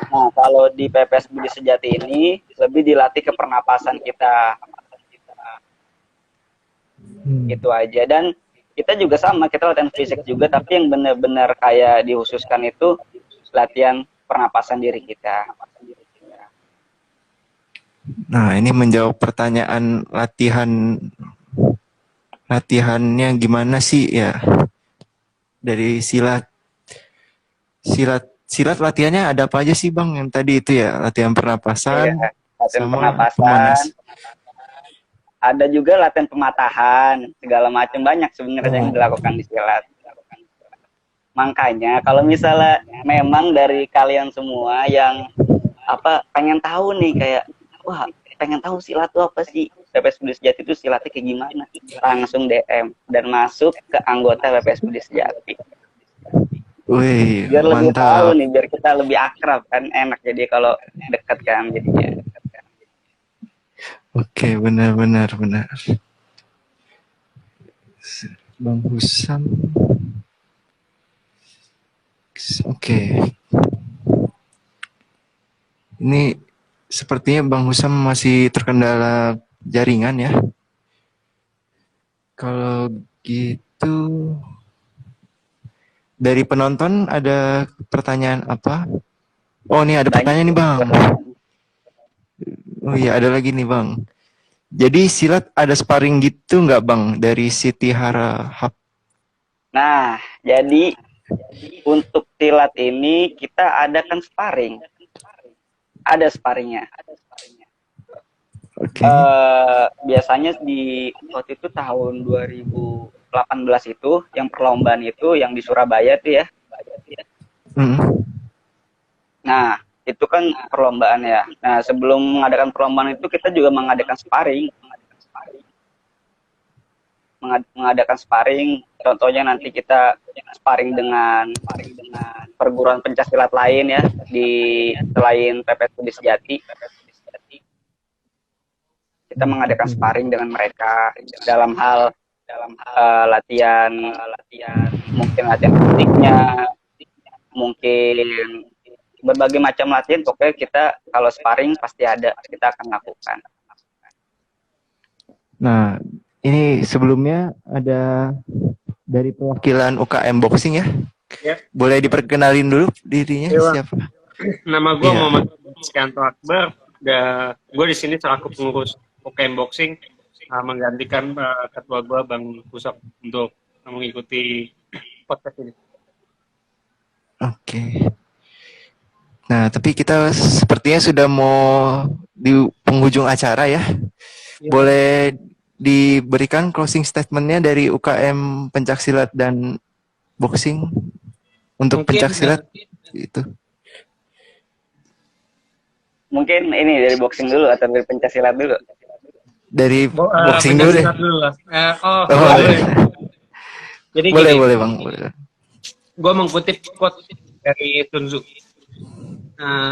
C: Nah, kalau di PPS Budi Sejati ini lebih dilatih ke pernapasan kita. Itu aja. Dan kita juga sama, kita latihan fisik juga, tapi yang benar-benar kayak dikhususkan itu latihan pernapasan diri kita.
A: Nah, ini menjawab pertanyaan latihannya gimana sih ya? Dari silat, silat latihannya ada apa aja sih Bang? Yang tadi itu ya, latihan
C: Iya,
A: pernapasan
C: latihan
A: sama
C: pernapasan,
A: pemanas.
C: ada juga latihan pematahan, segala macam banyak sebenarnya yang
A: Oh,
C: dilakukan di silat. Makanya kalau misalnya memang dari kalian semua yang pengen tahu nih kayak wah pengen tahu silat itu apa sih, PPS Budi Sejati itu silatnya kayak gimana, langsung DM dan masuk ke anggota PPS Budi Sejati
A: wih,
C: biar lebih tahu
A: mantap.
C: nih, biar kita lebih akrab kan, enak jadi kalau dekat kan jadinya.
A: Oke, benar benar benar. Bang Husam. Oke. Ini sepertinya Bang Husam masih terkendala jaringan ya. Kalau gitu dari penonton ada pertanyaan apa? Oh, ini ada
C: Banyak
A: pertanyaan nih Bang.
C: pertanyaan.
A: Oh iya, ada lagi nih Bang. Jadi silat ada sparring gitu nggak Bang dari Siti Harahap?
C: Nah, jadi untuk silat ini kita adakan sparring, ada sparringnya.
A: Oke.
C: Biasanya di waktu itu tahun 2018 itu yang perlombaan itu yang di Surabaya tuh ya.
A: Mm.
C: Nah, itu kan perlombaan ya. Nah, sebelum mengadakan perlombaan itu kita juga mengadakan sparring. Mengadakan sparring, contohnya nanti kita sparring dengan perguruan pencaksilat lain ya di selain PPS Budi Sejati. Kita mengadakan sparring dengan mereka dalam hal latihan, mungkin latihan fisiknya, mungkin berbagai macam latihan. Pokoknya kita kalau sparring pasti ada, kita akan lakukan.
A: Nah, ini sebelumnya ada dari perwakilan UKM Boxing ya.
E: Ya.
A: Boleh diperkenalin dulu dirinya
E: Dewa.
A: siapa?
E: Nama gue
A: Iya.
E: Muhammad Sekanto Akbar. Gue di sini selaku pengurus UKM Boxing, menggantikan ketua gue Bang Husam untuk mengikuti podcast ini.
A: Oke. Nah, tapi kita sepertinya sudah mau di penghujung acara ya.
E: Ya.
A: Boleh diberikan closing statementnya dari UKM Pencaksilat dan Boxing untuk
E: Mungkin,
A: pencaksilat itu.
C: Mungkin ini dari boxing dulu atau dari pencaksilat dulu?
A: Dari boxing dulu deh.
E: pencaksilat dulu lah.
A: Oh,
E: boleh. Jadi
A: boleh,
E: gini,
A: boleh Bang. Boleh.
E: gue mengutip quote dari Sun Tzu.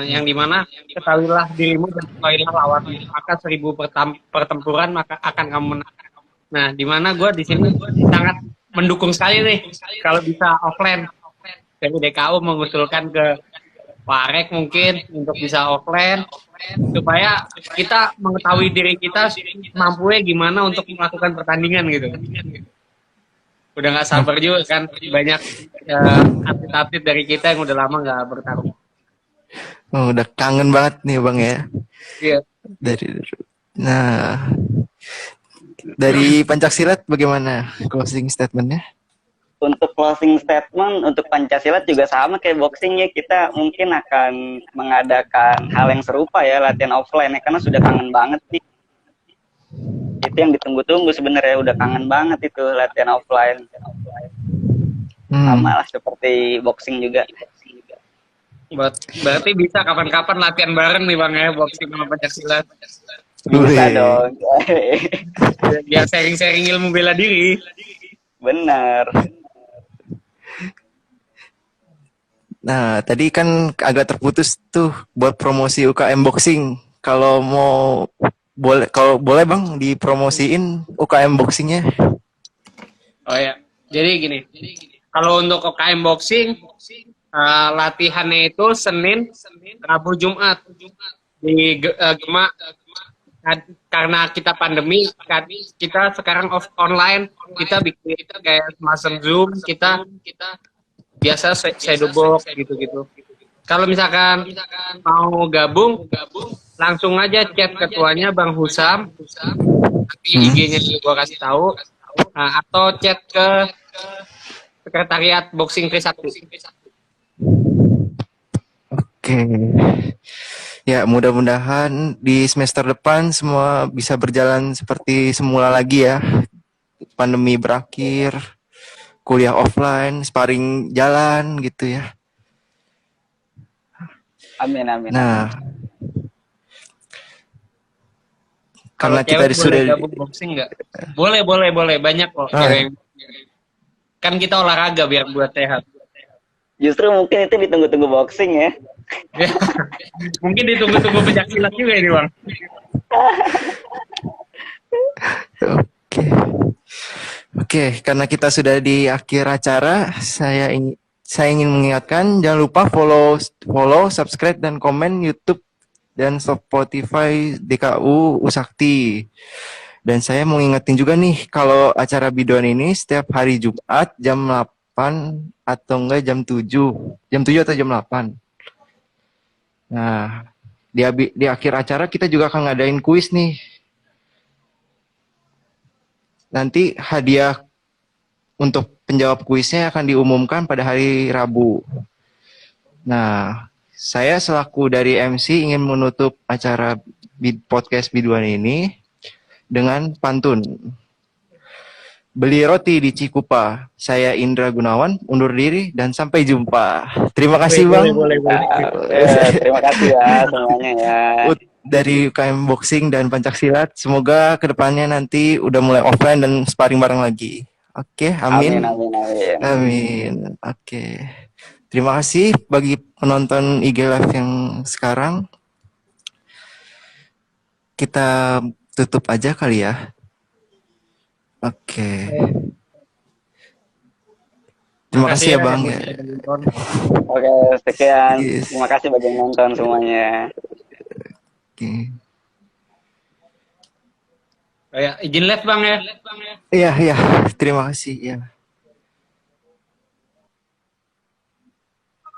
E: Yang dimana ketahuilah dirimu dan ketahuilah lawanmu, maka 1000 pertempuran maka akan kamu menang. Nah, dimana gue di sini sangat mendukung sekali nih kalau bisa offline. Dari DKU mengusulkan ke Pak Arek mungkin untuk bisa offline supaya kita mengetahui diri kita mampunya gimana untuk melakukan pertandingan gitu. Udah nggak sabar juga kan, banyak atlet-atlet dari kita yang udah lama nggak bertarung.
A: Oh, udah kangen banget nih Bang ya.
E: Iya.
A: Dari pencaksilat bagaimana closing statementnya?
C: Untuk closing statement untuk Pancasilat juga sama kayak boxing ya, kita mungkin akan mengadakan hal yang serupa ya, latihan offline ya, karena sudah kangen banget sih. Itu yang ditunggu-tunggu sebenarnya, udah kangen banget itu latihan offline. Sama lah seperti boxing juga.
E: Berarti bisa kapan-kapan latihan bareng nih Bang ya, boxing sama Pancasilat.
C: Bisa dong.
E: Biar sharing-sharing ilmu bela diri.
C: Benar.
A: Nah, tadi kan agak terputus tuh buat promosi UKM Boxing. Kalau boleh Bang dipromosiin UKM Boxingnya.
E: Oh ya, jadi gini. Kalau untuk UKM Boxing, latihannya itu Senin, Rabu, Jumat di Gema. Karena kita pandemi, kita sekarang online, kita bikin kayak semacam Zoom, kita biasa shadow box gitu-gitu. Kalau misalkan mau gabung langsung aja chat ketuanya Bang Husam, nanti IG-nya juga gua kasih tahu. Atau chat ke sekretariat Boxing Trisakti.
A: Oke. Ya, mudah-mudahan di semester depan semua bisa berjalan seperti semula lagi ya. Pandemi berakhir, kuliah offline, sparring jalan gitu ya.
C: Amin, amin, amin.
A: Nah,
E: Kalau
A: karena kita
E: cewek boleh
A: sudah
E: gabung boxing nggak? Boleh, banyak kok cewek. Kan kita olahraga biar buat sehat.
C: Justru mungkin itu ditunggu-tunggu boxing ya.
E: Mungkin ditunggu-tunggu pencaksilat juga ini Bang.
A: Oke. Oke, karena kita sudah di akhir acara, saya ingin mengingatkan jangan lupa follow, subscribe dan komen YouTube dan Spotify DKU Usakti. Dan saya mau ngingetin juga nih kalau acara biduan ini setiap hari Jumat jam 8 atau enggak jam 7. Jam 7 atau jam 8. Nah, di akhir acara kita juga akan ngadain kuis nih. Nanti hadiah untuk penjawab kuisnya akan diumumkan pada hari Rabu. Nah, saya selaku dari MC ingin menutup acara podcast biduan ini dengan pantun. Beli roti di Cikupa. Saya Indra Gunawan, undur diri dan sampai jumpa. Terima kasih Bang.
E: Boleh.
C: Terima kasih ya semuanya ya.
A: Dari UKM Boxing dan Pencaksilat. Semoga kedepannya nanti udah mulai offline dan sparring bareng lagi. Oke, amin. Amin. Oke. Terima kasih bagi penonton IG Live yang sekarang. Kita tutup aja kali ya. Oke. Terima kasih ya Bang.
C: Oke, sekian. Terima kasih bagi yang nonton semuanya.
A: Oke.
E: Izin live Bang ya.
A: Iya, terima kasih ya.